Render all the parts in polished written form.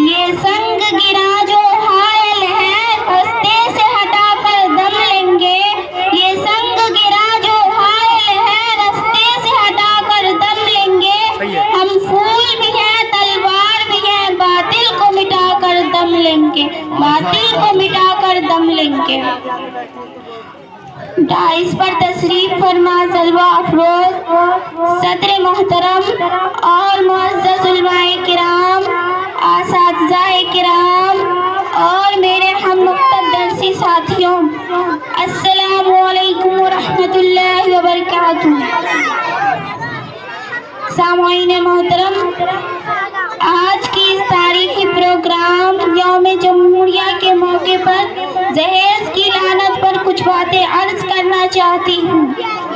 ये संग गिरा जो हायल है रास्ते से हटाकर दम लेंगे. ये संग गिरा जो हायल है रास्ते से हटाकर दम लेंगे. हम फूल भी हैं तलवार भी हैं बातिल को मिटाकर दम लेंगे. बातिल को मिटाकर दम लेंगे. डाइस पर तशरीफ फरमा जलवा अफरोज सदर मोहतरम और मुअज़्ज़ज़ उलमाए किराम, आसातिज़ाए किराम और मेरे हम मुक्तब दर्सी साथियों, अस्सलामु अलैकुम व रहमतुल्लाहि व बरकातुहू. सामईन मोहतरम, आज की इस तारीखी प्रोग्राम यौम जमहूरिया के मौके पर जहेज की लानत पर कुछ बातें अर्ज करना चाहती हूँ,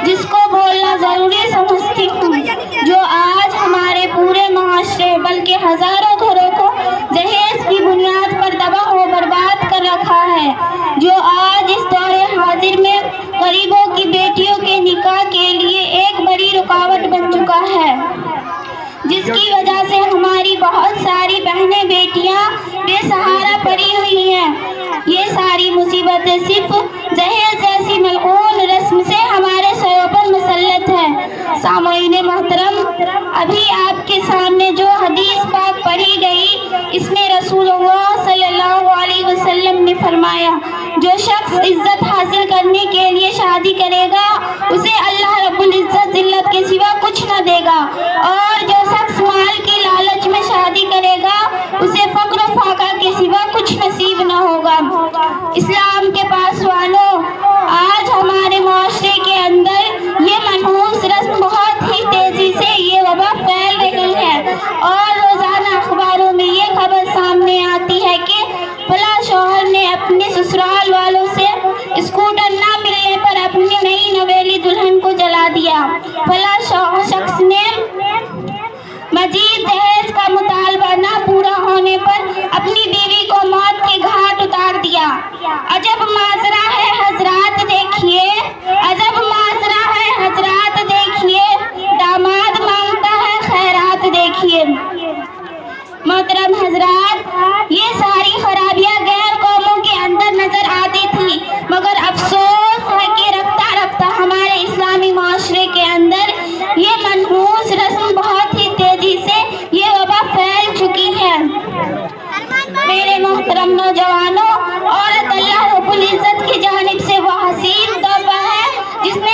जिसको बोलना ज़रूरी समझती हूँ, जो आज हमारे पूरे माशरे बल्कि हज़ारों घरों को जहेज की बुनियाद पर तबाह व बर्बाद कर रखा है. जो आज इस दौरे हाजिर में गरीबों की बेटियों के निकाह के लिए एक बड़ी रुकावट बन चुका है, जिसकी वजह से हमारी बहुत सारी बहनें बेटियां बेसहारा पड़ी हुई हैं. ये सारी मुसीबतें सिर्फ जहेज जैसी मलऊन रस्म से हमारे सरों पर मुसल्लत है. सामईन मोहतरम, अभी आपके सामने जो हदीस पाक पढ़ी गई, इसमें रसूलुल्लाह सल्लल्लाहु अलैहि वसल्लम ने फरमाया, जो शख्स इज्जत हासिल करने के लिए शादी करेगा उसे अल्लाह रब्बुल इज्जत जिल्लत के सिवा कुछ न देगा, और जो शख्स माल की लालच में शादी करेगा उसे फक्र फाका के सिवा कुछ नसीब न होगा. इस्लाम के पासवानों, आज हमारे माशरे के अंदर ये मनहूस रस्म बहुत ही तेजी से ये वबा फैल रही है और रोजाना अखबारों में ये खबर सामने आती है कि फला शौहर ने अपने ससुराल वालों से स्कूटर ना मिलने पर अपनी नई नवेली दुल्हन को जला दिया. फला शख्स ने मजीद दहेज का मुतालबा ना पूरा होने पर अपनी बीवी को मौत के घाट उतार दिया. अजब माजरा है हजरात देखिए, अजब माजरा है हजरात देखिए, दामाद मांगता है खैरात देखिए. मोहतरम हजरात, ये सारी खराबियां गैर कौमों के अंदर नजर आती थी, मगर अफसोस है कि रफ्ता रफ्ता हमारे इस्लामी माशरे के अंदर ये मनहूस रस्म बहुत ही तेजी से ये वबा फैल चुकी है. मेरे मोहतरम नौजवानों, औरत अल्लाह रब्बुल इज्जत की जानिब से वह हसीन तोहफा है जिसने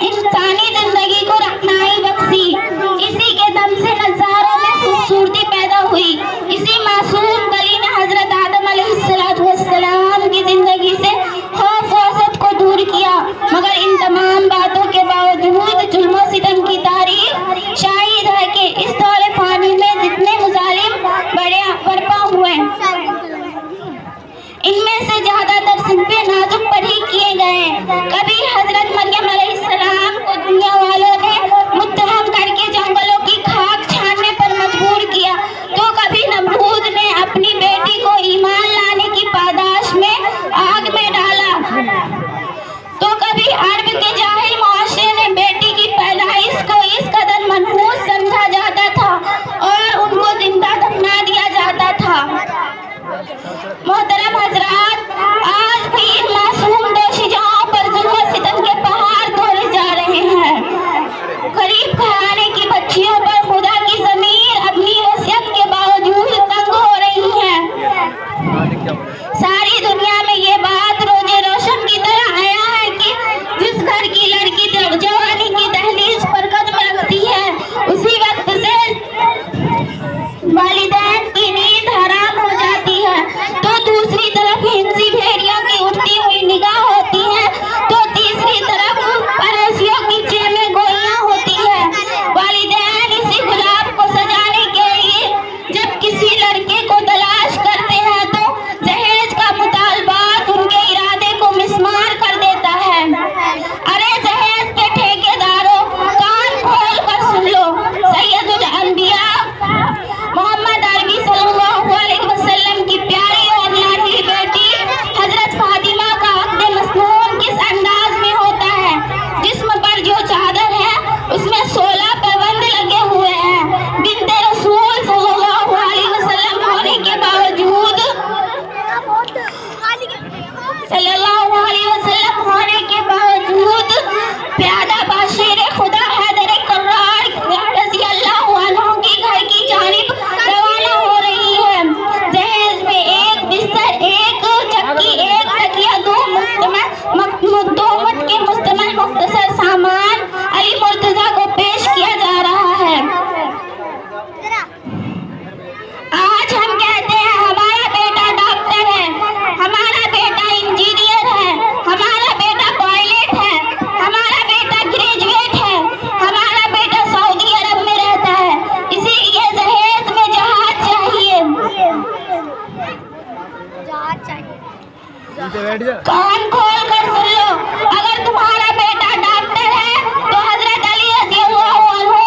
इंसानी जिंदगी को रखनाई बख्शी. इसी के दम से नज़ारों में खूबसूरती पैदा हुई. इसी मासूम कली ने हजरत आदम अलैहिस्सलाम की जिंदगी से खौफ वसत को दूर किया. मगर इन तमाम बातों के बावजूद जुल्म सितम की तारीख शाहिद है कि इस दौरे फानी में जितने मुजालिम बर्पा हुए, इनमें से ज्यादातर सिंपे नाजुक पर ही किए गए. कभी हजरत मरियम अलैहिस्सलाम को दुनिया वालों ने मुत्तहम करके जंगलों की खाक छानने पर मजबूर किया, तो कभी नमरूद ने अपनी बेटी को ईमान लाने की पादाश में आग में डाला, तो कभी अरब के जाहिल मुआशरे ने बेटी की पैदाइश को इस कदर मनहूस समझा जाता था और उनको जिंदा दफना दिया जाता था. मोहतरम हजरात, आज भी मासूम दोषिजाओं पर जुल्म सितम के पहाड़ तोड़े जा रहे हैं. सल्लल्लाहु अलैहि वसल्लम होने के बावजूद प्यादा बाशीर खुदा हैदर कर्रार रज़ी अल्लाह अन्हु के घर की जानिब रवाना हो रही है। जहेज में एक बिस्तर, एक चक्की, एक तकिया, दो मुश्तमिल मुख्तसर सामान अली मुर्तजा को पेश किया जा रहा है। आज हम कहते हैं हमारा बेटा डॉक्टर है, हमारा बेटा इंजीनियर है, हमारा बेटा पायलट है, हमारा बेटा ग्रेजुएट है, हमारा बेटा सऊदी अरब में रहता है, इसीलिए जहेज में जहाज चाहिए। कान खोल कर सुन लो, अगर तुम्हारा बेटा डॉक्टर है तो हजरत अली रज़ियल्लाहु अन्हु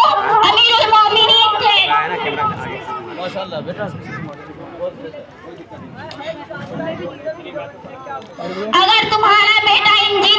अमीरुल मोमिनीन थे। माशाल्लाह बेटा। अगर तुम्हारा बेटा इंजीनियर